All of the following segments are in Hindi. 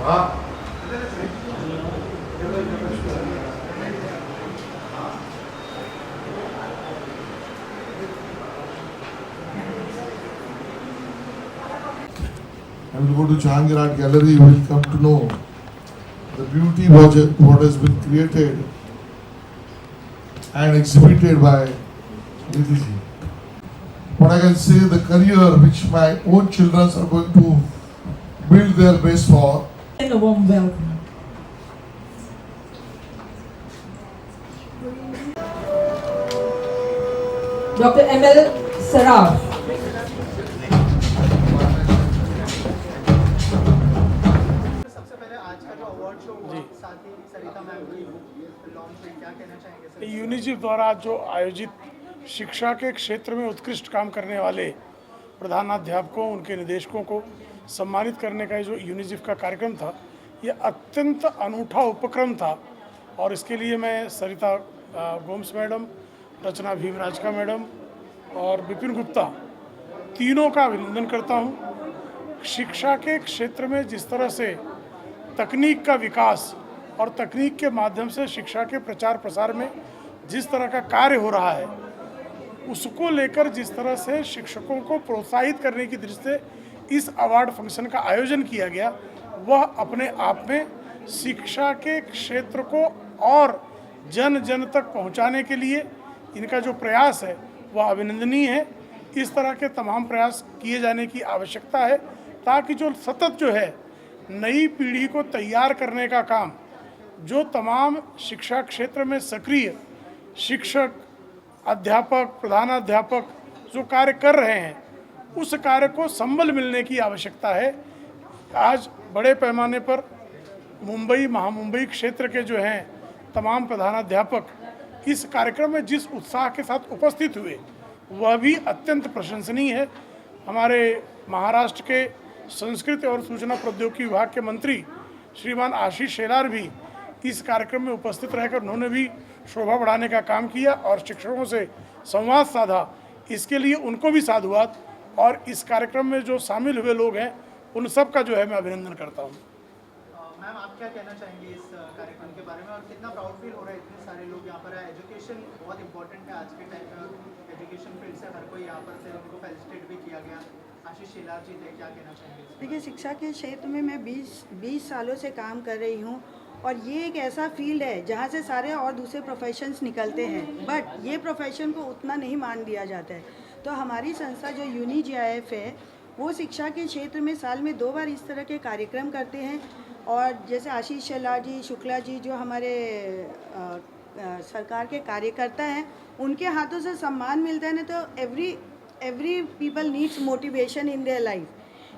And we'll go to Jahangir Art Gallery, you will come to know the beauty what has been created and exhibited by Nidhi ji. But I can say the career which my own children are going to build their base for. And a warm welcome. Dr. M.L. Saraf. सबसे पहले आज का जो अवार्ड शो हुआ, साथ ही सरिता मैम की लॉन्च में क्या कहना चाहेंगे सर? यूनिसेफ द्वारा जो आयोजित शिक्षा के क्षेत्र में उत्कृष्ट काम करने वाले प्रधानाध्यापकों उनके निदेशकों को सम्मानित करने का जो यूनिसेफ का कार्यक्रम था, ये अत्यंत अनूठा उपक्रम था। और इसके लिए मैं सरिता गोम्स मैडम, रचना भीमराजका मैडम और विपिन गुप्ता तीनों का अभिनंदन करता हूँ। शिक्षा के क्षेत्र में जिस तरह से तकनीक का विकास और तकनीक के माध्यम से शिक्षा के प्रचार प्रसार में जिस तरह का कार्य हो रहा है, उसको लेकर जिस तरह से शिक्षकों को प्रोत्साहित करने की दृष्टि से इस अवार्ड फंक्शन का आयोजन किया गया, वह अपने आप में शिक्षा के क्षेत्र को और जन जन तक पहुंचाने के लिए इनका जो प्रयास है वह अभिनंदनीय है। इस तरह के तमाम प्रयास किए जाने की आवश्यकता है ताकि जो सतत जो है नई पीढ़ी को तैयार करने का काम जो तमाम शिक्षा क्षेत्र में सक्रिय शिक्षक, अध्यापक, प्रधानाध्यापक जो कार्य कर रहे हैं, उस कार्य को संबल मिलने की आवश्यकता है। आज बड़े पैमाने पर मुंबई, महामुंबई क्षेत्र के जो हैं तमाम प्रधानाध्यापक इस कार्यक्रम में जिस उत्साह के साथ उपस्थित हुए वह भी अत्यंत प्रशंसनीय है। हमारे महाराष्ट्र के संस्कृति और सूचना प्रौद्योगिकी विभाग के मंत्री श्रीमान आशीष शेलार भी इस कार्यक्रम में उपस्थित रहकर उन्होंने भी शोभा बढ़ाने का काम किया और शिक्षकों से संवाद साधा। इसके लिए उनको भी साधुवाद। और इस कार्यक्रम में जो शामिल हुए लोग हैं उन सब का जो है मैं अभिनंदन करता हूँ। मैम, आप क्या कहना चाहेंगे इस कार्यक्रम के बारे में और कितना प्राउड फील हो रहा है इतने सारे लोग यहाँ पर आए? एजुकेशन बहुत इंपॉर्टेंट है आज के टाइम में। एजुकेशन फील्ड से हर कोई यहाँ पर से उनको फेलिसिटेट भी किया गया। आशीष शेलार जी थे, क्या कहना चाहेंगे? देखिए, शिक्षा के क्षेत्र में मैं 20 सालों से काम कर रही हूँ और ये एक ऐसा फील्ड है जहाँ से सारे और दूसरे प्रोफेशंस निकलते हैं, बट ये प्रोफेशन को उतना नहीं मान दिया जाता है। तो हमारी संस्था जो UniGIF है वो शिक्षा के क्षेत्र में साल में 2 बार इस तरह के कार्यक्रम करते हैं। और जैसे आशीष शेलार जी, शुक्ला जी जो हमारे सरकार के कार्यकर्ता हैं, उनके हाथों से सम्मान मिलता है ना, तो every people needs motivation in their life.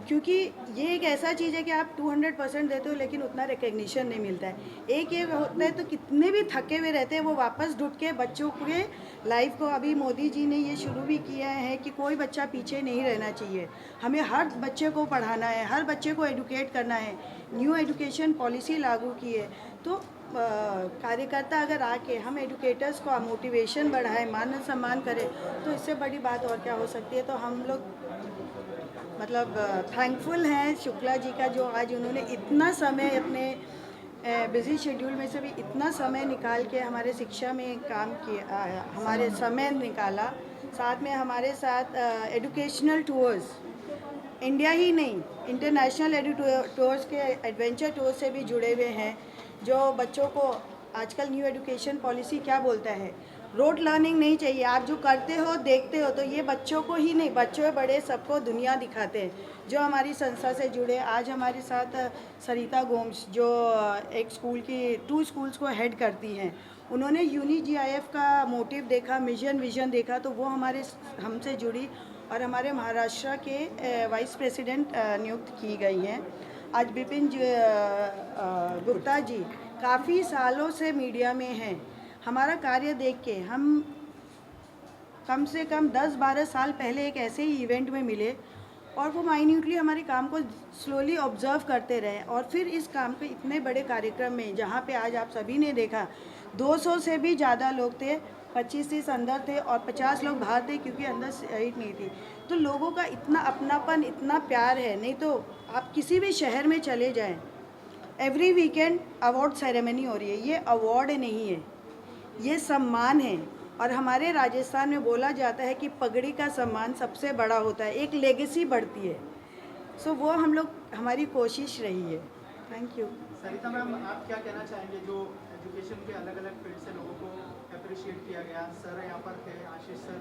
क्योंकि ये एक ऐसा चीज़ है कि आप 200% देते हो लेकिन उतना रिकग्निशन नहीं मिलता है। एक ये होता है तो कितने भी थके हुए रहते हैं वो वापस ढूंढ के बच्चों के लाइफ को, अभी मोदी जी ने ये शुरू भी किया है कि कोई बच्चा पीछे नहीं रहना चाहिए, हमें हर बच्चे को पढ़ाना है, हर बच्चे को एडुकेट करना है। न्यू एजुकेशन पॉलिसी लागू की है। तो कार्यकर्ता अगर आके हम एडुकेटर्स को मोटिवेशन बढ़ाएं, मान सम्मान करें, तो इससे बड़ी बात और क्या हो सकती है। तो हम लोग मतलब थैंकफुल हैं शुक्ला जी का, जो आज उन्होंने इतना समय अपने बिज़ी शेड्यूल में से भी इतना समय निकाल के हमारे शिक्षा में काम किया, हमारे समय निकाला। साथ में हमारे साथ एजुकेशनल टूर्स, इंडिया ही नहीं इंटरनेशनल टूर्स के एडवेंचर टूर से भी जुड़े हुए हैं, जो बच्चों को आजकल न्यू एजुकेशन पॉलिसी क्या बोलता है, रोड लर्निंग नहीं चाहिए, आप जो करते हो देखते हो। तो ये बच्चों को ही नहीं, बच्चों बड़े सबको दुनिया दिखाते हैं। जो हमारी संस्था से जुड़े, आज हमारे साथ सरिता गोम्स जो एक स्कूल की 2 स्कूल्स को हेड करती हैं, उन्होंने UniGIF का मोटिव देखा, विज़न देखा, तो वो हमसे जुड़ी और हमारे महाराष्ट्र के वाइस प्रेसिडेंट नियुक्त की गई हैं। आज विपिन गुप्ता जी काफ़ी सालों से मीडिया में हैं। हमारा कार्य देख के हम कम से कम 10-12 साल पहले एक ऐसे ही इवेंट में मिले और वो माइन्यूटली हमारे काम को स्लोली ऑब्जर्व करते रहे और फिर इस काम को इतने बड़े कार्यक्रम में, जहाँ पे आज आप सभी ने देखा 200 से भी ज़्यादा लोग थे, 25-30 अंदर थे और 50 लोग बाहर थे क्योंकि अंदर सीट नहीं थी। तो लोगों का इतना अपनापन, इतना प्यार है। नहीं तो आप किसी भी शहर में चले जाएं, एवरी वीकेंड अवार्ड सेरेमनी हो रही है। ये अवार्ड नहीं है, ये सम्मान है। और हमारे राजस्थान में बोला जाता है कि पगड़ी का सम्मान सबसे बड़ा होता है, एक लेगेसी बढ़ती है। सो वो हम लोग, हमारी कोशिश रही है। Thank you. सरिता मैम, आप क्या कहना चाहेंगे जो एजुकेशन के अलग अलग फील्ड से लोगों को अप्रिशिएट किया गया? सर यहाँ पर थे, आशीष सर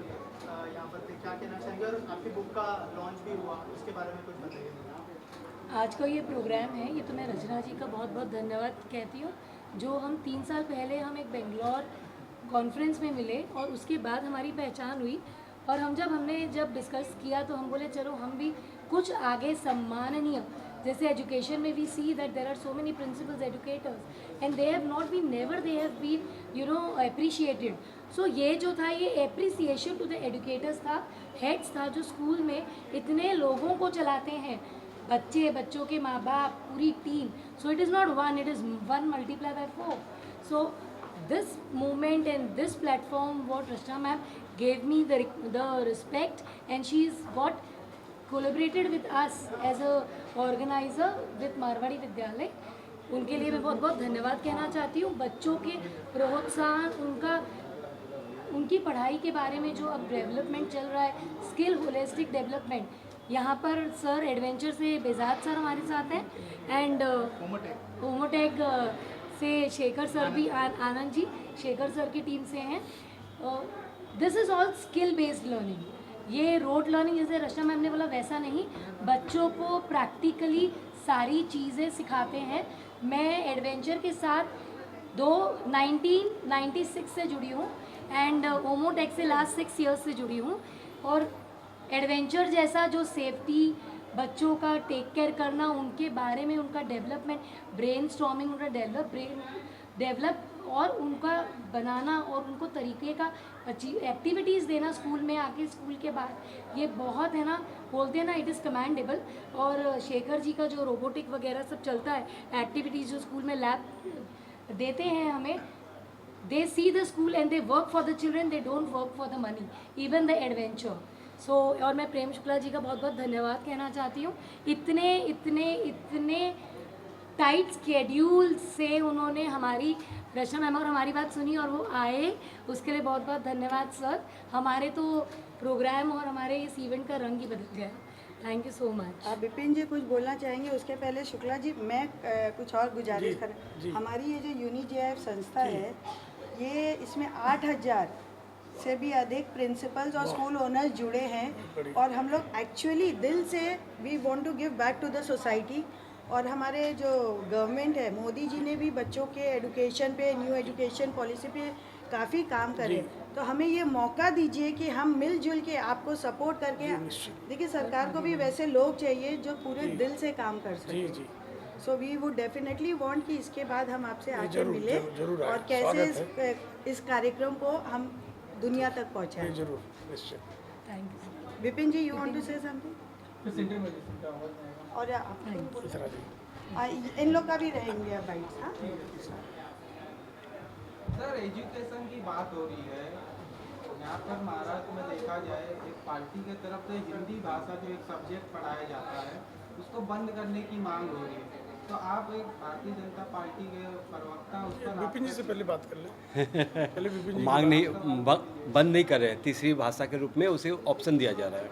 यहाँ पर थे, क्या कहना चाहेंगे? और आपकी बुक का लॉन्च भी हुआ, उसके बारे में कुछ बताइए। आज का ये प्रोग्राम है, ये तो मैं रचना जी का बहुत बहुत धन्यवाद कहती हूँ। जो हम 3 साल पहले हम एक बेंगलोर कॉन्फ्रेंस में मिले और उसके बाद हमारी पहचान हुई, और हमने जब डिस्कस किया तो हम बोले चलो हम भी कुछ आगे सम्माननीय, जैसे एजुकेशन में we see that there are so many principals educators and they have not been, never they have been appreciated. So ये जो था, ये एप्रिसिएशन टू द एजुकेटर्स था, हेड्स था, जो स्कूल में इतने लोगों को चलाते हैं, बच्चों के माँ बाप, पूरी team. So it is not one, it is 1 multiplied by 4. So this movement and this platform, what Rachna ma'am gave me the respect, and she's got collaborated with us as a organizer with Marwari विद्यालय। उनके लिए मैं बहुत बहुत धन्यवाद कहना चाहती हूँ। बच्चों के प्रोत्साहन, उनकी पढ़ाई के बारे में जो अब डेवलपमेंट चल रहा है, स्किल होलिस्टिक डेवलपमेंट, यहाँ पर सर एडवेंचर से बेजाद सर हमारे साथ हैं, एंड होमोटेक से शेखर सर भी, आनंद जी शेखर सर की टीम से हैं। This is all skill based learning. ये रोड लर्निंग जैसे रचना मैम ने बोला वैसा नहीं, बच्चों को प्रैक्टिकली सारी चीज़ें सिखाते हैं। मैं एडवेंचर के साथ 1996 से जुड़ी हूँ एंड ओमोटेक से लास्ट 6 ईयर्स से जुड़ी हूँ। और एडवेंचर जैसा जो सेफ्टी, बच्चों का टेक केयर करना, उनके बारे में उनका डेवलपमेंट, ब्रेन स्टॉर्मिंग, उनका डेवलप और उनका बनाना और उनको तरीके का एक्टिविटीज़ देना स्कूल में आके, स्कूल के बाद, ये बहुत है ना, बोलते हैं ना, इट इज़ कमेंडेबल। और शेखर जी का जो रोबोटिक वगैरह सब चलता है, एक्टिविटीज़ जो स्कूल में लैब देते हैं हमें, they see the school and they work for the children, they don't work for the money, even the adventure. So और मैं प्रेम शुक्ला जी का बहुत बहुत धन्यवाद कहना चाहती हूँ। इतने टाइट स्केड्यूल से उन्होंने हमारी रचना मैम और हमारी बात सुनी और वो आए, उसके लिए बहुत बहुत धन्यवाद सर। हमारे तो प्रोग्राम और हमारे इस इवेंट का रंग ही बदल गया। Thank you so much. आप विपिन जी कुछ बोलना चाहेंगे? उसके पहले शुक्ला जी, मैं कुछ और गुजारिश कर, हमारी ये जो यूनिजेएफ संस्था है, ये इसमें 8000 से भी अधिक प्रिंसिपल्स और स्कूल ओनर्स जुड़े हैं, और हम लोग एक्चुअली दिल से we want to give back to the society. और हमारे जो गवर्नमेंट है, मोदी जी ने भी बच्चों के एजुकेशन पे, न्यू एजुकेशन पॉलिसी पे काफ़ी काम करे, तो हमें ये मौका दीजिए कि हम मिलजुल के आपको सपोर्ट करके, देखिए सरकार को भी वैसे लोग चाहिए जो पूरे दिल से काम कर सके। So we would definitely want कि इसके बाद हम आपसे आके मिले और कैसे इस कार्यक्रम को हम दुनिया तक पहुँचाएं। जरूर, निश्चित। Thank you. Vipin ji, you want to say something? और इन लोग का भी रहेंगे बाइट्स। हाँ सर, एजुकेशन की बात हो रही है, यहाँ पर महाराष्ट्र में देखा जाए, एक पार्टी की तरफ से हिंदी भाषा जो एक सब्जेक्ट पढ़ाया जाता है, उसको बंद करने की मांग हो रही है। तो आप एक भारतीय जनता पार्टी के प्रवक्ता, उस पर विपिन जी से पहले बात कर ले। पहले विपिन जी मांग नहीं, बंद नहीं कर रहे, तीसरी भाषा के रूप में उसे ऑप्शन दिया जा रहा है।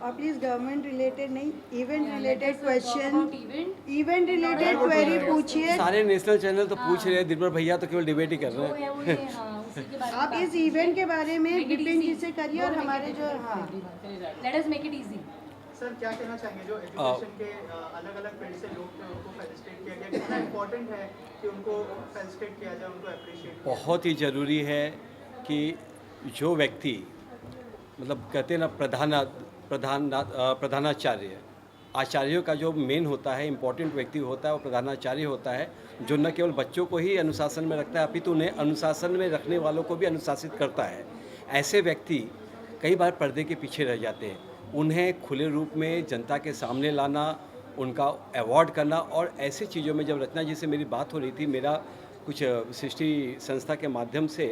और प्लीज गवर्नमेंट रिलेटेड नहीं, event related question, event event related query पूछिए। सारे नेशनल चैनल तो पूछ रहे हैं, दिनभर भैया तो केवल डिबेट ही कर रहे हैं। आप इस इवेंट के बारे में विपिन जी से करिए और हमारे जो, हाँ, let us make it easy. Sir, क्या कहना चाहेंगे जो एजुकेशन के अलग अलग फील्ड से लोग थे, उनको फेलिसिटेट किया गया, कितना इम्पोर्टेंट है कि उनको फेलिसिटेट किया जाए, उनको अप्रिशिएट? बहुत ही ज़रूरी है कि जो व्यक्ति, मतलब कहते हैं ना, प्रधानाचार्य, आचार्यों का जो मेन होता है, इम्पोर्टेंट व्यक्ति होता है, वो प्रधानाचार्य होता है, जो न केवल बच्चों को ही अनुशासन में रखता है, अपितु उन्हें अनुशासन में रखने वालों को भी अनुशासित करता है। ऐसे व्यक्ति कई बार पर्दे के पीछे रह जाते हैं। उन्हें खुले रूप में जनता के सामने लाना, उनका अवार्ड करना, और ऐसी चीज़ों में, जब रचना जी से मेरी बात हो रही थी, मेरा कुछ सृष्टि संस्था के माध्यम से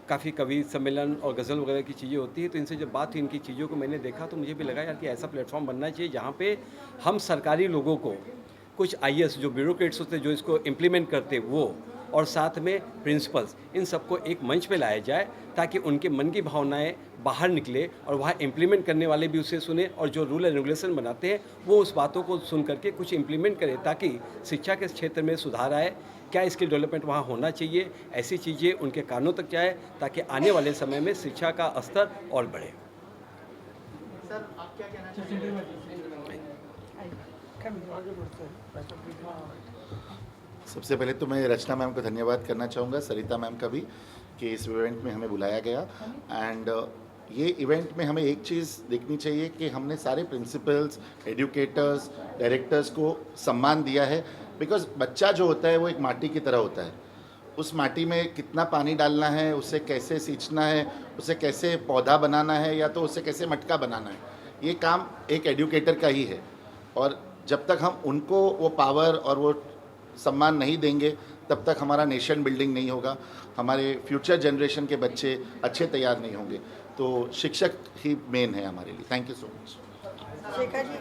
काफ़ी कवि सम्मेलन और गज़ल वगैरह की चीज़ें होती है। तो इनसे जब बात हुई इनकी चीज़ों को मैंने देखा तो मुझे भी लगा यार कि ऐसा प्लेटफॉर्म बनना चाहिए जहाँ पे हम सरकारी लोगों को, कुछ आईएएस जो ब्यूरोक्रेट्स होते हैं जो इसको इम्प्लीमेंट करते वो, और साथ में प्रिंसिपल्स, इन सबको एक मंच पे लाया जाए ताकि उनके मन की भावनाएं बाहर निकले और वहाँ इम्प्लीमेंट करने वाले भी उसे सुने, और जो रूल एंड रेगुलेशन बनाते हैं वो उस बातों को सुन करके कुछ इम्प्लीमेंट करें ताकि शिक्षा के क्षेत्र में सुधार आए। क्या स्किल डेवलपमेंट वहाँ होना चाहिए, ऐसी चीज़ें उनके कानों तक जाए ताकि आने वाले समय में शिक्षा का स्तर और बढ़े। सर आप क्या कहना चाहेंगे? सबसे पहले तो मैं रचना मैम को धन्यवाद करना चाहूँगा, सरिता मैम का भी, कि इस इवेंट में हमें बुलाया गया। एंड ये इवेंट में हमें एक चीज़ देखनी चाहिए कि हमने सारे प्रिंसिपल्स, एजुकेटर्स, डायरेक्टर्स को सम्मान दिया है। बिकॉज बच्चा जो होता है वो एक माटी की तरह होता है। उस माटी में कितना पानी डालना है, उसे कैसे सींचना है, उसे कैसे पौधा बनाना है या तो उसे कैसे मटका बनाना है, ये काम एक एजुकेटर का ही है। और जब तक हम उनको वो पावर और वो सम्मान नहीं देंगे तब तक हमारा नेशन बिल्डिंग नहीं होगा, हमारे फ्यूचर जनरेशन के बच्चे अच्छे तैयार नहीं होंगे। तो शिक्षक ही मेन है हमारे लिए। Thank you so much. Shekhar ji,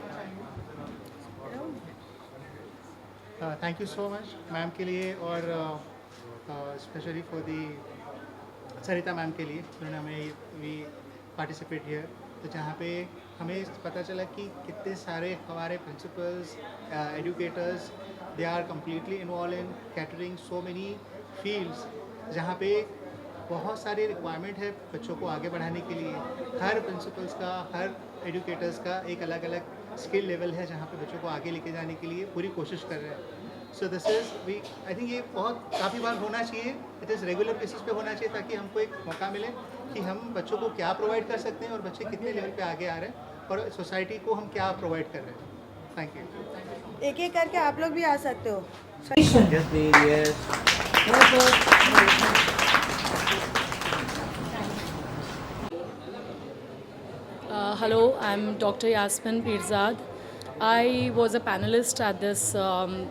thank you so much ma'am के लिए, और specially for the Sarita ma'am के लिए उन्होंने हमें वी पार्टिसिपेट हियर। तो जहाँ पे हमें पता चला कि कितने सारे हमारे principals, educators, they are completely involve in catering so many fields, जहाँ पे बहुत सारी रिक्वायरमेंट है बच्चों को आगे बढ़ाने के लिए। हर प्रिंसिपल्स का, हर एजुकेटर्स का एक अलग अलग स्किल लेवल है जहाँ पे बच्चों को आगे लेके जाने के लिए पूरी कोशिश कर रहे हैं। So this is we I think ये बहुत काफ़ी बार होना चाहिए, इट इज़ रेगुलर बेसिस पे होना चाहिए ताकि हमको एक मौका मिले कि हम बच्चों को क्या प्रोवाइड कर सकते हैं और बच्चे कितने लेवल पे आगे आ रहे हैं और सोसाइटी को हम क्या प्रोवाइड कर रहे हैं। Thank you. एक एक करके आप लोग भी आ सकते हो। Hello, I'm Dr. Yasmin Pirzad. I was a panelist at this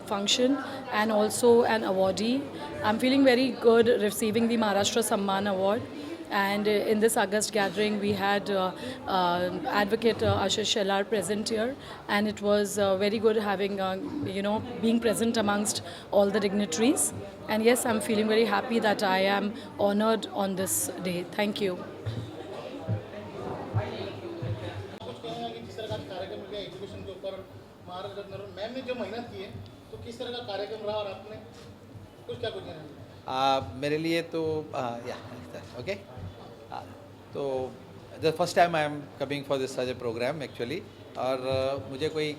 function and also an awardee. I'm feeling very good receiving the Maharashtra Samman Award. And in this August gathering, we had Advocate Ashish Shelar present here, and it was very good having, being present amongst all the dignitaries. And yes, I'm feeling very happy that I am honored on this day. Thank you. किस तरह का कार्यक्रम किया एजुकेशन के ऊपर महाराष्ट्र मैम ने जो मेहनत की है, तो किस तरह का कार्यक्रम रहा और आपने कुछ क्या कुछ मेरे लिए तो ओके, तो the first time I am coming for this such a program actually, और मुझे कोई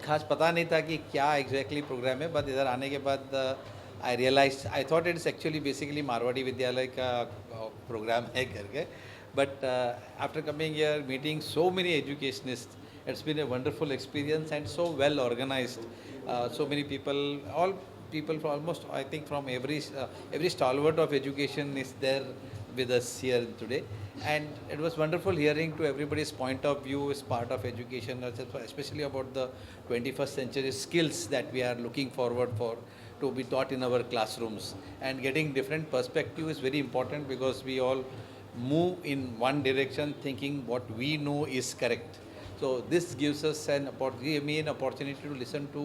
खास पता नहीं था कि क्या एग्जैक्टली प्रोग्राम है, बट इधर आने के बाद I realise, I thought it's actually basically Marwari Vidyalaya का प्रोग्राम है करके, but after coming here, meeting so many educationists, it's been a wonderful experience and so well organized. So many people, all people from almost, I think from every stalwart of education is there with us here today, and it was wonderful hearing to everybody's point of view as part of education, especially about the 21st century skills that we are looking forward for to be taught in our classrooms, and getting different perspective is very important because we all move in one direction thinking what we know is correct. So this gives us an opportunity to listen to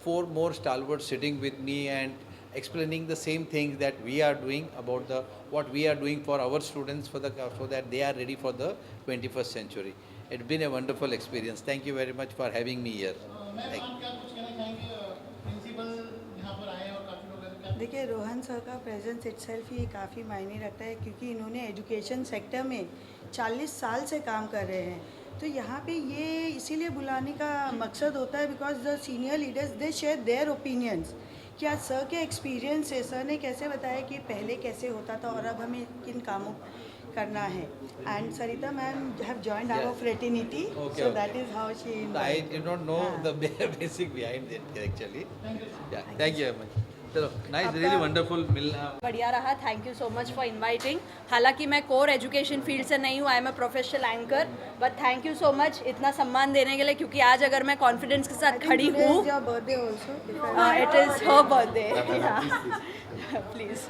4 more stalwarts sitting with me and explaining the same things that we are doing about what we are doing for our students so that they are ready for the 21st century. It's been a wonderful experience. Thank you very much for having me here. देखिए, रोहन सर का प्रेजेंस इटसेल्फ ही काफ़ी मायने रखता है, क्योंकि इन्होंने एजुकेशन सेक्टर में 40 साल से काम कर रहे हैं। तो यहाँ पे ये इसीलिए बुलाने का मकसद होता है because the senior leaders they share their opinions. क्या सर के एक्सपीरियंस है, सर ने कैसे बताया कि पहले कैसे होता था और अब हमें किन कामों करना है। And Sarita ma'am have joined our fraternity, so that is how she. I did not know the basic behind it actually. Yeah, thank you very much. चलो, नाइस, रियली वंडरफुल मिलना। बढ़िया रहा, thank you so much for inviting. हालांकि मैं कोर एजुकेशन फील्ड से नहीं हूँ, I am a professional anchor, but thank you so much इतना सम्मान देने के लिए, क्योंकि आज अगर मैं कॉन्फिडेंस के साथ खड़ी हूँ, it is her birthday, please.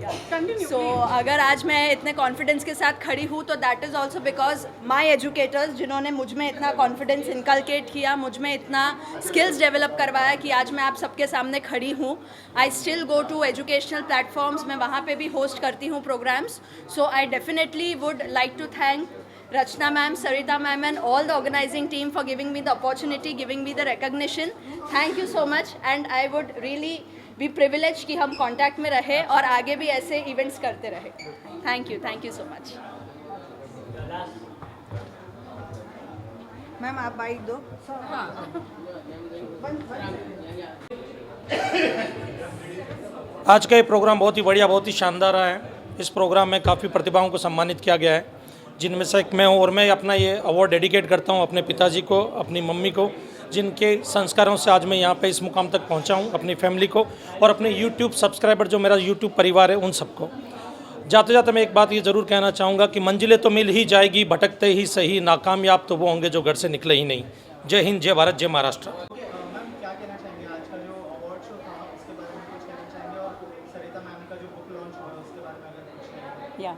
So अगर आज मैं इतने कॉन्फिडेंस के साथ खड़ी हूँ तो that is also because my educators जिन्होंने मुझ में इतना कॉन्फिडेंस इनकलकेट किया, मुझ में इतना स्किल्स डेवलप करवाया कि आज मैं आप सबके सामने खड़ी हूँ. I still go to educational platforms, मैं वहाँ पे भी होस्ट करती हूँ programs. So I definitely would like to thank Rachna ma'am, Sarita ma'am and all the organizing team for giving me the opportunity, giving me the recognition. Thank you so much and I would really be privileged कि हम contact में रहे और आगे भी ऐसे events करते रहे. Thank you so much. Ma'am आप बाइट दो. आज का ये प्रोग्राम बहुत ही बढ़िया, बहुत ही शानदार रहा है. इस प्रोग्राम में काफ़ी प्रतिभाओं को सम्मानित किया गया है, जिनमें से एक मैं हूँ. और मैं अपना ये अवार्ड डेडिकेट करता हूँ अपने पिताजी को, अपनी मम्मी को, जिनके संस्कारों से आज मैं यहाँ पे इस मुकाम तक पहुँचा हूँ, अपनी फैमिली को और अपने यूट्यूब सब्सक्राइबर जो मेरा यूट्यूब परिवार है उन सबको. जाते जाते मैं एक बात ये ज़रूर कहना चाहूँगा कि मंजिलें तो मिल ही जाएगी, भटकते ही सही, नाकामयाब तो वो होंगे जो घर से निकले ही नहीं. जय हिंद, जय भारत, जय महाराष्ट्र. मैम क्या कहना चाहेंगे आज का जो अवार्ड शो था उसके बारे में कुछ कहना चाहेंगे और सरिता मैम का जो बुक लॉन्च हुआ उसके बारे में अगर कुछ कहेंगे. Yeah.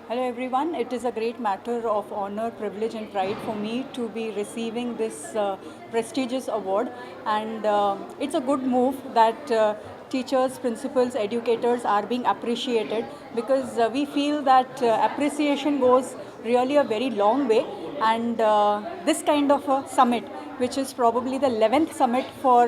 Hello everyone. It is a great matter of honor, privilege and pride for me to be receiving this prestigious award, and it's a good move that teachers, principals, educators are being appreciated, because we feel that appreciation goes really a very long way, and this kind of a summit, which is probably the 11th summit for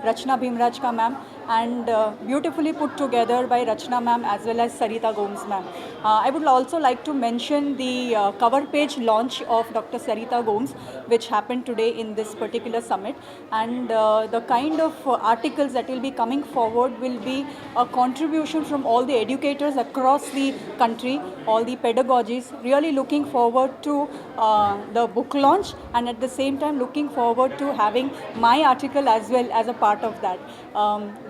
Rachna Bhimrajka ma'am, and beautifully put together by Rachna ma'am as well as Sarita Gomes ma'am. I would also like to mention the cover page launch of Dr. Sarita Gomes, which happened today in this particular summit, and the kind of articles that will be coming forward will be a contribution from all the educators across the country, all the pedagogies. Really looking forward to the book launch, and at the same time looking forward to having my article as well as a part of that.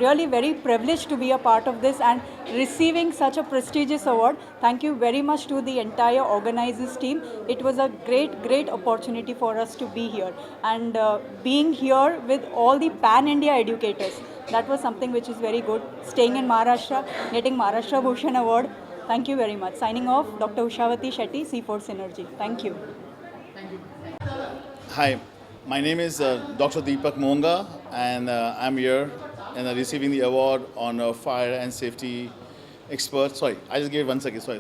Really very privileged to be a part of this and receiving such a prestigious award. Thank you very much to the entire organizers team. It was a great opportunity for us to be here, and being here with all the pan-India educators, that was something which is very good. Staying in Maharashtra, getting Maharashtra Bhushan Award. Thank you very much. Signing off, Dr. Ushavati Shetty, C4 Synergy. Thank you. Hi, my name is Dr. Deepak Monga, and I'm here and receiving the award on fire and safety expert. Sorry, I just gave 1 second. Sorry.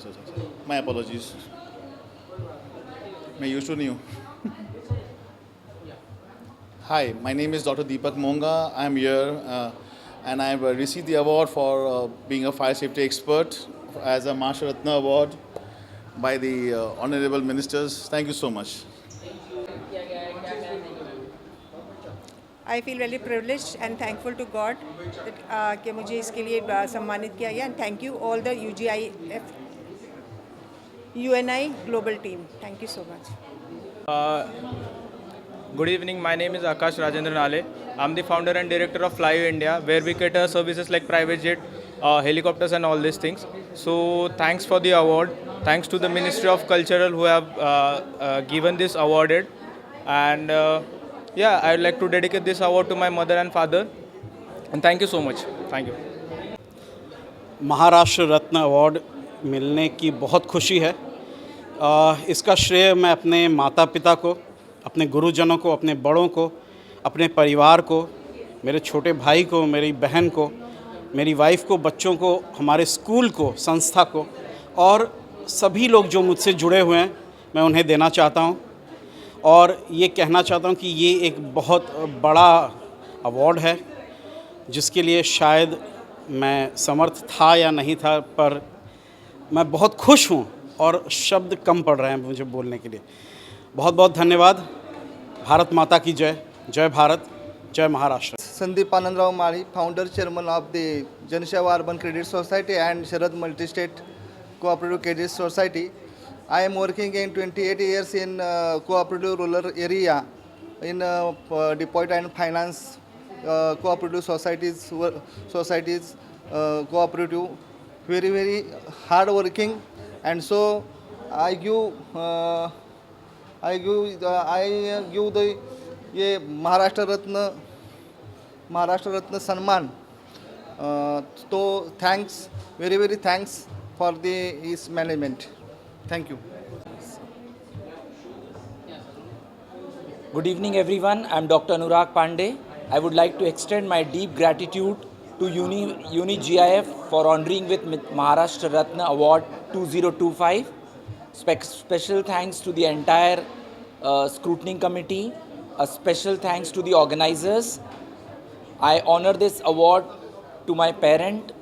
My apologies. मैं used to नहीं हूँ. Hi, my name is Dr. Deepak Monga. I'm here and I've received the award for being a fire safety expert as a Maharashtra Ratna Award by the Honorable Ministers. Thank you so much. I feel very privileged and thankful to God कि मुझे इसके लिए सम्मानित किया गया, and thank you all the UGIF UNI global team. Thank you so much. Good evening, my name is Akash Rajendra Nale. I'm the founder and director of Fly India, where we cater services like private jet, helicopters and all these things. So thanks for the award. Thanks to the Ministry of Cultural who have given this awarded, and yeah, I would like to dedicate this award to my mother and father, and thank you so much. Thank you. Maharashtra Ratna award मिलने की बहुत खुशी है. इसका श्रेय मैं अपने माता पिता को, अपने गुरुजनों को, अपने बड़ों को, अपने परिवार को, मेरे छोटे भाई को, मेरी बहन को, मेरी वाइफ को, बच्चों को, हमारे स्कूल को, संस्था को और सभी लोग जो मुझसे जुड़े हुए हैं, मैं उन्हें देना चाहता हूं. और ये कहना चाहता हूं कि ये एक बहुत बड़ा अवार्ड है, जिसके लिए शायद मैं समर्थ था या नहीं था, पर मैं बहुत खुश हूं और शब्द कम पड़ रहे हैं मुझे बोलने के लिए. बहुत बहुत धन्यवाद. भारत माता की जय. जय भारत, जय महाराष्ट्र. संदीप आनंदराव माळी, फाउंडर चेयरमन ऑफ द जनसेवा urban credit society and Sharad Multi-State Cooperative Credit Society. I am working in 28 years in cooperative rural area in deposit and finance cooperative societies cooperative, very hard working, and so I give the ये महाराष्ट्र रत्न सम्मान तो thanks, very very thanks for the इस management. Thank you. Good evening everyone, I am Dr. Anurag Pandey. I would like to extend my deep gratitude to Uni GIF for honoring with Maharashtra Ratna Award 2025. Special thanks to the entire scrutiny committee. A special thanks to the organizers. I honor this award to my parent,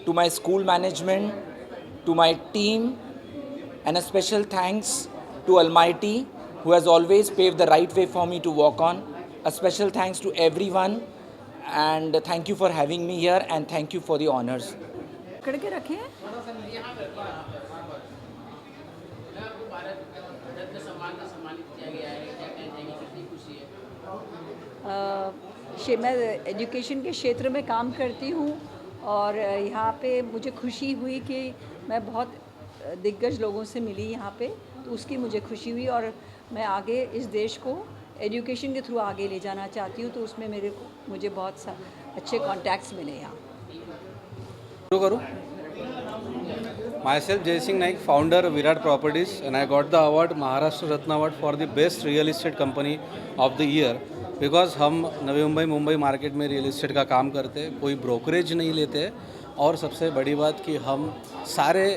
to my school management, to my team, and a special thanks to Almighty who has always paved the right way for me to walk on. A special thanks to everyone and thank you for having me here and thank you for the honors. करके रखे मैं एजुकेशन के क्षेत्र में काम करती हूँ और यहाँ पे मुझे खुशी हुई कि मैं बहुत दिग्गज लोगों से मिली यहाँ पे, तो उसकी मुझे खुशी हुई और मैं आगे इस देश को एजुकेशन के थ्रू आगे ले जाना चाहती हूँ, तो उसमें मुझे बहुत अच्छे कॉन्टैक्ट्स मिले यहाँ. शुरू करूँ. Myself Jay Singh Naik, founder of Virat Properties, and I got the award Maharashtra Ratna Award for the best real estate company of the year because हम नवी मुंबई मार्केट में रियल एस्टेट का काम करते हैं, कोई ब्रोकरेज नहीं लेते और सबसे बड़ी बात कि हम सारे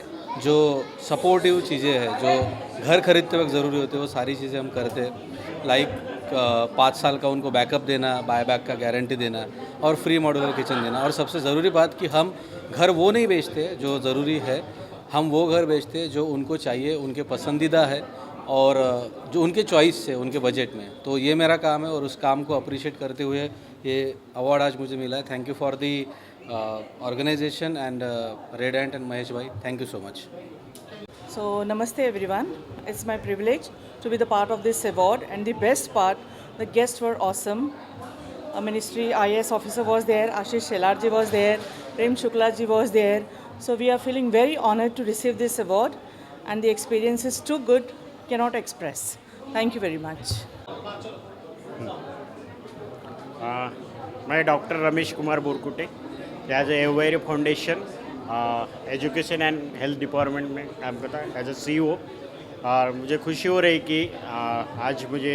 जो सपोर्टिव चीज़ें हैं जो घर खरीदते वक्त ज़रूरी होते हैं वो सारी चीज़ें हम करते हैं. लाइक 5 साल का उनको बैकअप देना, बायबैक का गारंटी देना और फ्री मॉड्यूलर किचन देना. और सबसे ज़रूरी बात कि हम घर वो नहीं बेचते जो ज़रूरी है, हम वो घर बेचते जो उनको चाहिए, उनके पसंदीदा है और जो उनके चॉइस से उनके बजट में. तो ये मेरा काम है और उस काम को अप्रिशिएट करते हुए ये अवार्ड आज मुझे मिला है. Thank you for the organization and Red Ant and Mahesh bhai, thank you so much. So namaste everyone, it's my privilege to be the part of this award, and the best part, the guests were awesome. A ministry IAS officer was there, Ashish Shelar ji was there, Prem Shukla ji was there. So we are feeling very honored to receive this award and the experience is too good, cannot express. Thank you very much. मैं doctor Ramesh Kumar Borkute as Avery foundation education and health department में काम करता है एज ए CEO. और मुझे खुशी हो रही कि आज मुझे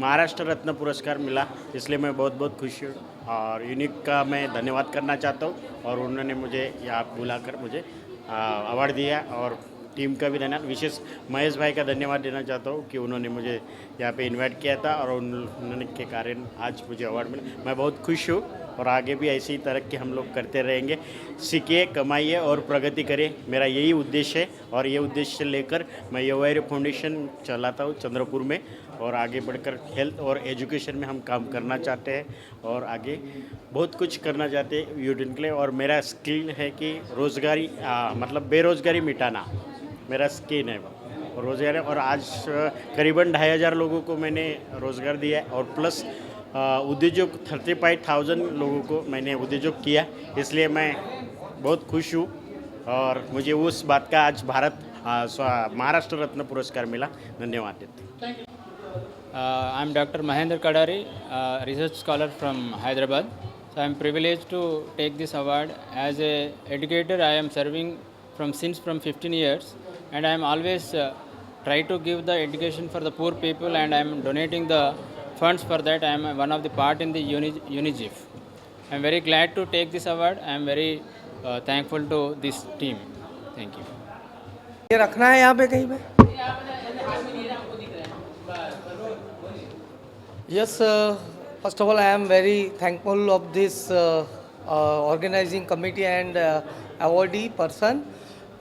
महाराष्ट्र रत्न पुरस्कार मिला, इसलिए मैं बहुत बहुत खुश हूँ. और यूनिक का मैं धन्यवाद करना चाहता हूँ और उन्होंने मुझे यहाँ बुलाकर मुझे अवार्ड दिया और टीम का भी धन्यवाद. विशेष महेश भाई का धन्यवाद देना चाहता हूँ कि उन्होंने मुझे यहाँ पे इनवाइट किया था और उन्होंने के कारण आज मुझे अवार्ड मिला. मैं बहुत खुश हूँ और आगे भी ऐसी ही तरक्की हम लोग करते रहेंगे. सीखिए, कमाइए और प्रगति करें, मेरा यही उद्देश्य है. और ये उद्देश्य लेकर मैं योवायरी फाउंडेशन चलाता हूँ चंद्रपुर में और आगे बढ़कर हेल्थ और एजुकेशन में हम काम करना चाहते हैं और आगे बहुत कुछ करना चाहते हैं यूथ के लिए. और मेरा स्किल है कि रोज़गारी मतलब बेरोज़गारी मिटाना मेरा स्किल है वो रोज़गार. और आज करीबन 2500 लोगों को मैंने रोज़गार दिया और प्लस उद्योग 35,000 लोगों को मैंने उद्योग किया. इसलिए मैं बहुत खुश हूँ और मुझे उस बात का आज महाराष्ट्र रत्न पुरस्कार मिला. धन्यवाद देते. I am Dr. Mahendra Kadari, research scholar from Hyderabad. So I am privileged to take this award. As a educator, I am serving since 15 years, and I am always try to give the education for the poor people, and I am donating the funds for that. I am one of the part in the UNIGIF. I am very glad to take this award. I am very thankful to this team. Thank you. ये रखना है यहाँ पे कहीं पे. Yes, first of all, I am very thankful of this organizing committee and awardee person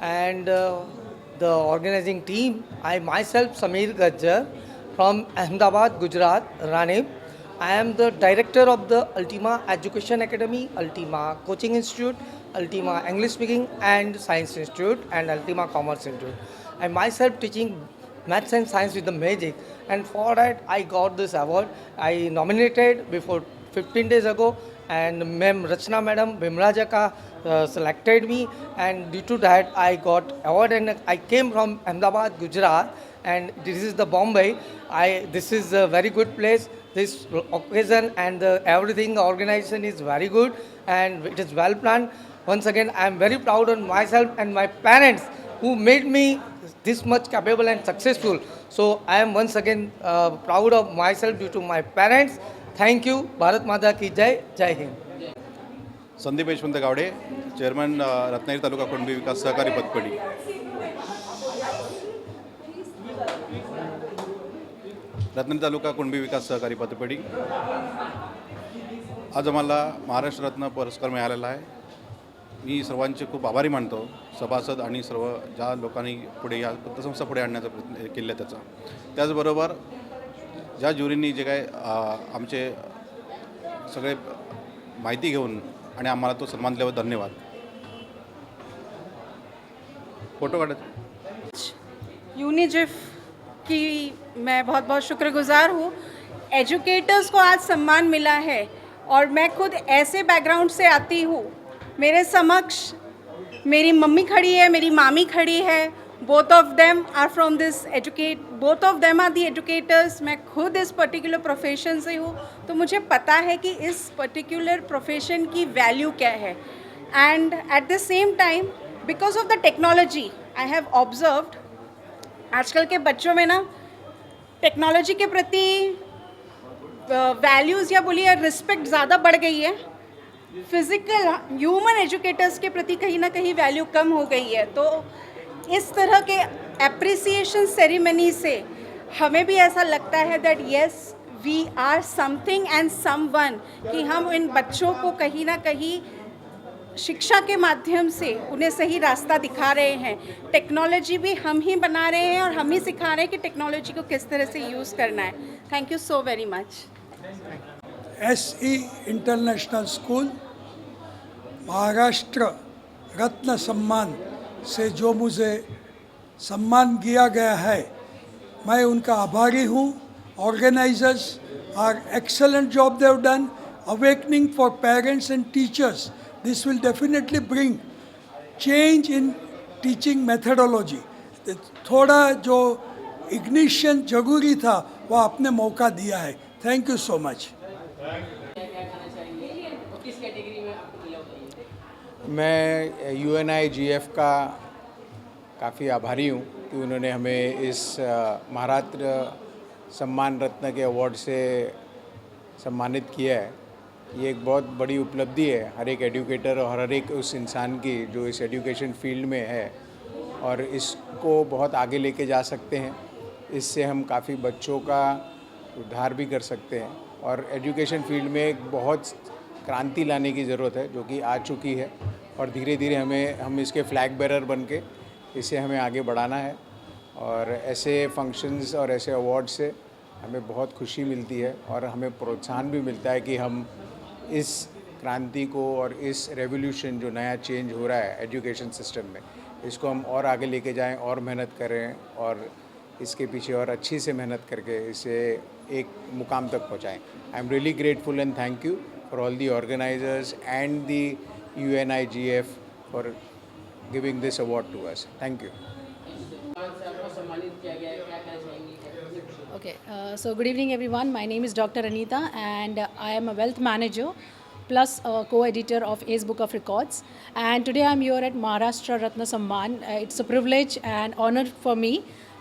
and the organizing team. I myself, Sameer Gajjar from Ahmedabad, Gujarat, Ranip. I am the director of the Ultima Education Academy, Ultima Coaching Institute, Ultima English Speaking and Science Institute, and Ultima Commerce Institute. I myself teaching maths and science with the magic, and for that I got this award. I nominated before 15 days ago, and Ma'am Rachna Madam Bimraja ka selected me, and due to that I got award. And I came from Ahmedabad, Gujarat, and this is the Bombay. This is a very good place. This occasion and everything, the organization is very good and it is well planned. Once again, I am very proud of myself and my parents who made me this much capable and successful. So I am once again proud of myself due to my parents. Thank you. Bharat Mata ki jai. Jai Hind. Sandeep Yashwant Gawade, chairman Ratnagiri taluka Kunbi Vikas Sahakari Patpedhi. Ratnagiri taluka Kunbi Vikas Sahakari पतपेढी. आज आम्हाला महाराष्ट्र रत्न पुरस्कार मिळालेला आहे. मी सर्वांचे खूप आभारी मानतो, सभासद आणि सर्व ज्या लोकांनी पुढे या पतसंस्था पुढे आणण्याचा प्रयत्न केला त्याचा. त्याचबरोबर ज्या ज्युरींनी जे काय आमचे सगळे माहिती घेऊन आणि आम्हाला तो सन्मान दिल्याबद्दल धन्यवाद. फोटो काढत यूनिजिफ की मैं बहुत बहुत शुक्रगुजार हूँ. एजुकेटर्स को आज सम्मान मिला है और मैं खुद ऐसे बैकग्राउंड से आती हूँ. मेरे समक्ष मेरी मम्मी खड़ी है, मेरी मामी खड़ी है. Both of them are from this both of them are the educators. मैं खुद इस पर्टिकुलर प्रोफेशन से हूँ, तो मुझे पता है कि इस पर्टिकुलर प्रोफेशन की वैल्यू क्या है. And at the same time because of the technology I have observed आजकल के बच्चों में ना टेक्नोलॉजी के प्रति वैल्यूज़ या बोलिए रिस्पेक्ट ज़्यादा बढ़ गई है. फिज़िकल ह्यूमन एजुकेटर्स के प्रति कहीं ना कहीं वैल्यू कम हो गई है. तो इस तरह के एप्रिसिएशन सेरेमनी से हमें भी ऐसा लगता है that yes we are something and someone, कि हम इन बच्चों को कहीं ना कहीं शिक्षा के माध्यम से उन्हें सही रास्ता दिखा रहे हैं. टेक्नोलॉजी भी हम ही बना रहे हैं और हम ही सिखा रहे हैं कि टेक्नोलॉजी को किस तरह से यूज़ करना है. Thank you so very much. SE international school Maharashtra Ratna Samman से जो मुझे सम्मान किया गया है, मैं उनका आभारी हूँ. Organisers are excellent job they have done. Awakening for parents and teachers. This will definitely bring change in teaching methodology. थोड़ा जो इग्निशन जरूरी था वो आपने मौका दिया है. Thank you so much. मैं UNIGF का काफ़ी आभारी हूँ कि उन्होंने हमें इस महाराष्ट्र सम्मान रत्न के अवार्ड से सम्मानित किया है. ये एक बहुत बड़ी उपलब्धि है हर एक एजुकेटर और हर एक उस इंसान की जो इस एजुकेशन फील्ड में है, और इसको बहुत आगे लेके जा सकते हैं. इससे हम काफ़ी बच्चों का उद्धार भी कर सकते हैं और एजुकेशन फील्ड में एक बहुत क्रांति लाने की ज़रूरत है जो कि आ चुकी है, और धीरे धीरे हम इसके फ्लैग बेरर बन के इसे हमें आगे बढ़ाना है. और ऐसे फंक्शंस और ऐसे अवार्ड से हमें बहुत खुशी मिलती है और हमें प्रोत्साहन भी मिलता है कि हम इस क्रांति को और इस रेवोल्यूशन जो नया चेंज हो रहा है एजुकेशन सिस्टम में, इसको हम और आगे लेके जाएं और मेहनत करें और इसके पीछे और अच्छी से मेहनत करके इसे एक मुकाम तक पहुंचाएं. I am really grateful and thank you for all the organisers and the UNIGF for giving this award to us. Thank you. Okay, so good evening everyone. My name is Dr. Anita and I am a wealth manager plus a co-editor of Ace Book of Records. And today I'm here at Maharashtra Ratna Samman. It's a privilege and honor for me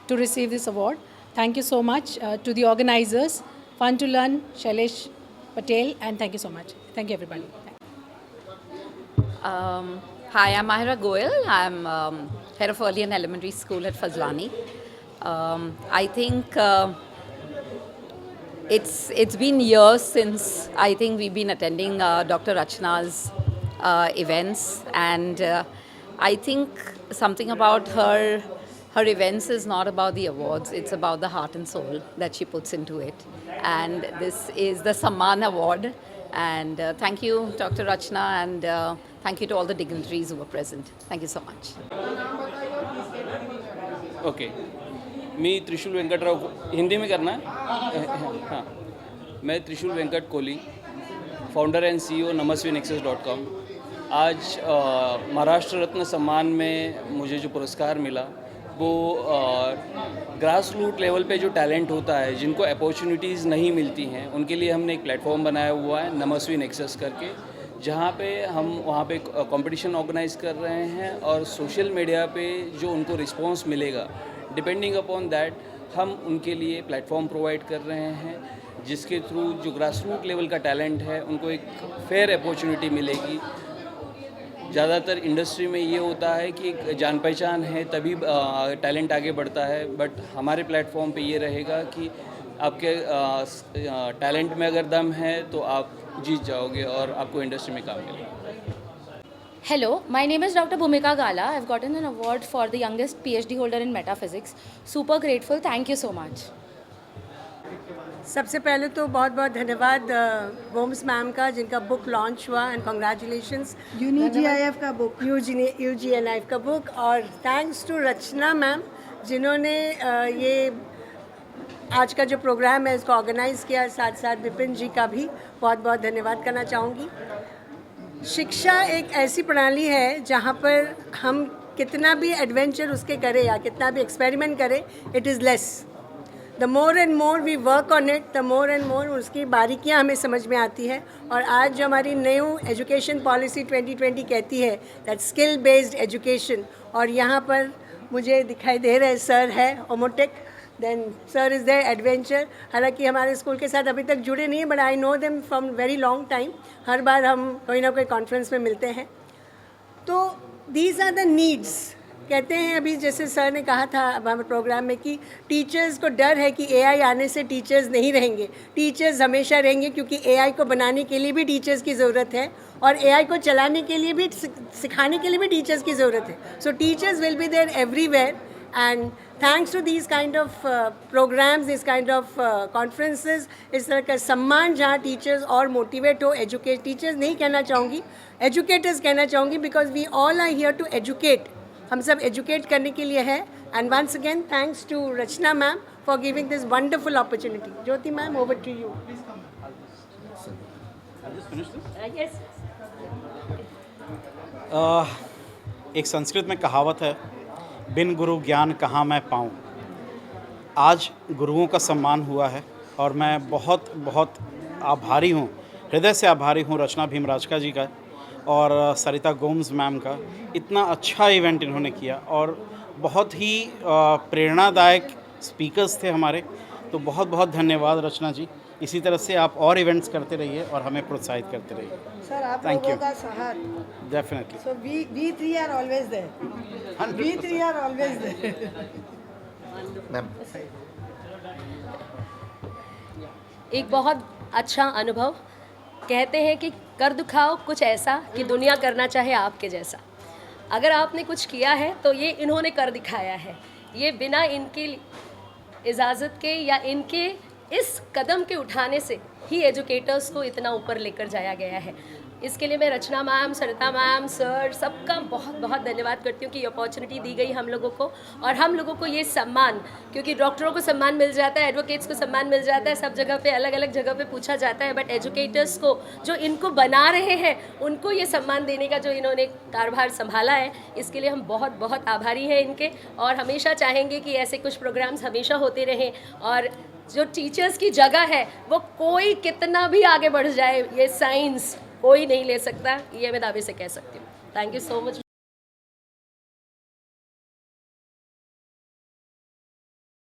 to receive this award. Thank you so much to the organizers, Fun to Learn, Shailesh Patel, and thank you so much. Thank you everybody. Hi, I'm Mahira Goyal. I'm head of early and elementary school at Fazlani. I think it's been years since I think we've been attending Dr. Rachna's events, and I think something about her events is not about the awards, it's about the heart and soul that she puts into it. And this is the Samman Award, and thank you Dr. Rachna, and thank you to all the dignitaries who were present. Thank you so much. Okay. मी त्रिशूल वेंकटराव, हिंदी में करना है. हाँ, मैं Trishul Venkat Kohli, founder and CEO namasvinexus.com. आज महाराष्ट्र रत्न सम्मान में मुझे जो पुरस्कार मिला वो ग्रास रूट लेवल पे जो टैलेंट होता है, जिनको अपॉर्चुनिटीज़ नहीं मिलती हैं, उनके लिए हमने एक प्लेटफॉर्म बनाया हुआ है नमस्वी नेक्सस करके, जहाँ पे हम वहाँ पे कंपटीशन ऑर्गेनाइज कर रहे हैं और सोशल मीडिया पे जो उनको रिस्पांस मिलेगा, डिपेंडिंग अपॉन दैट हम उनके लिए प्लेटफॉर्म प्रोवाइड कर रहे हैं, जिसके थ्रू जो ग्रास रूट लेवल का टैलेंट है उनको एक फेयर अपॉर्चुनिटी मिलेगी। ज़्यादातर इंडस्ट्री में ये होता है कि जान पहचान है तभी टैलेंट आगे बढ़ता है, बट हमारे प्लेटफॉर्म पे ये रहेगा कि आपके टैलेंट में अगर दम है तो आप जीत जाओगे और आपको इंडस्ट्री में काम मिलेगा। Hello, my name is Dr. Bhumika Gala. I've gotten an award for the youngest PhD holder in metaphysics. Super grateful. Thank you so much. सबसे पहले तो बहुत बहुत धन्यवाद गोम्स मैम का, जिनका बुक लॉन्च हुआ, एंड कॉन्ग्रेचुलेशंस UniGIF का बुक, UGNIF का बुक, और थैंक्स टू रचना मैम जिन्होंने ये आज का जो प्रोग्राम है इसको ऑर्गेनाइज़ किया, साथ साथ विपिन जी का भी बहुत बहुत धन्यवाद करना चाहूँगी। शिक्षा एक ऐसी प्रणाली है जहाँ पर हम कितना भी एडवेंचर उसके करें या कितना भी एक्सपेरिमेंट करें, it is less. The more and more we work on it, the more and more उसकी बारीकियाँ हमें समझ में आती है। और आज जो हमारी न्यू एजुकेशन पॉलिसी 2020 कहती है दैट स्किल बेस्ड एजुकेशन, और यहाँ पर मुझे दिखाई दे रहे सर है Omotec, then sir is there adventure. हालांकि हमारे स्कूल के साथ अभी तक जुड़े नहीं हैं, but I know them from very long time. हर बार हम कोई ना कोई कॉन्फ्रेंस में मिलते हैं। तो दीज आर द नीड्स। कहते हैं अभी जैसे सर ने कहा था हमारे प्रोग्राम में कि टीचर्स को डर है कि AI आने से टीचर्स नहीं रहेंगे। टीचर्स हमेशा रहेंगे, क्योंकि AI को बनाने के लिए भी टीचर्स की ज़रूरत है और AI को चलाने के लिए भी, सिखाने के लिए भी टीचर्स की ज़रूरत है। So teachers will be there everywhere, and thanks to these kind of programs, this kind of conferences, इस तरह का सम्मान जहाँ टीचर्स और मोटिवेट हो, एजुकेट, टीचर्स नहीं कहना चाहूँगी, एजुकेटर्स कहना चाहूँगी, because we all are here to educate. हम सब एजुकेट करने के लिए है। And once again thanks to Rachna ma'am for giving this wonderful opportunity. Jyoti ma'am, over to you. एक संस्कृत में कहावत है, बिन गुरु ज्ञान कहाँ मैं पाऊँ। आज गुरुओं का सम्मान हुआ है और मैं बहुत बहुत आभारी हूँ, हृदय से आभारी हूँ रचना भीमराजका जी का और सरिता गोम्स मैम का। इतना अच्छा इवेंट इन्होंने किया और बहुत ही प्रेरणादायक स्पीकर्स थे हमारे। तो बहुत बहुत धन्यवाद रचना जी। इसी तरह से आप और इवेंट्स करते रहिए और हमें प्रोत्साहित करते रहिए। सर, आप लोगों का साथ definitely. So we three are always there. We three are always there. Ma'am, एक बहुत अच्छा अनुभव। कहते हैं कि कर दिखाओ कुछ ऐसा कि दुनिया करना चाहे आपके जैसा। अगर आपने कुछ किया है तो ये इन्होंने कर दिखाया है। ये बिना इनकी इजाज़त के या इनके इस कदम के उठाने से ही एजुकेटर्स को इतना ऊपर लेकर जाया गया है। इसके लिए मैं रचना मैम, सरिता मैम, सर, सबका बहुत बहुत धन्यवाद करती हूँ कि ये अपॉर्चुनिटी दी गई हम लोगों को, और हम लोगों को ये सम्मान, क्योंकि डॉक्टरों को सम्मान मिल जाता है, एडवोकेट्स को सम्मान मिल जाता है, सब जगह पे अलग अलग जगह पे पूछा जाता है, बट एजुकेटर्स को जो इनको बना रहे हैं उनको ये सम्मान देने का जो इन्होंने कारभार संभाला है, इसके लिए हम बहुत बहुत आभारी हैं इनके। और हमेशा चाहेंगे कि ऐसे कुछ प्रोग्राम्स हमेशा होते रहें, और जो टीचर्स की जगह है वो कोई कितना भी आगे बढ़ जाए, ये साइंस कोई नहीं ले सकता, ये मैं दावे से कह सकती हूँ। Thank you so much.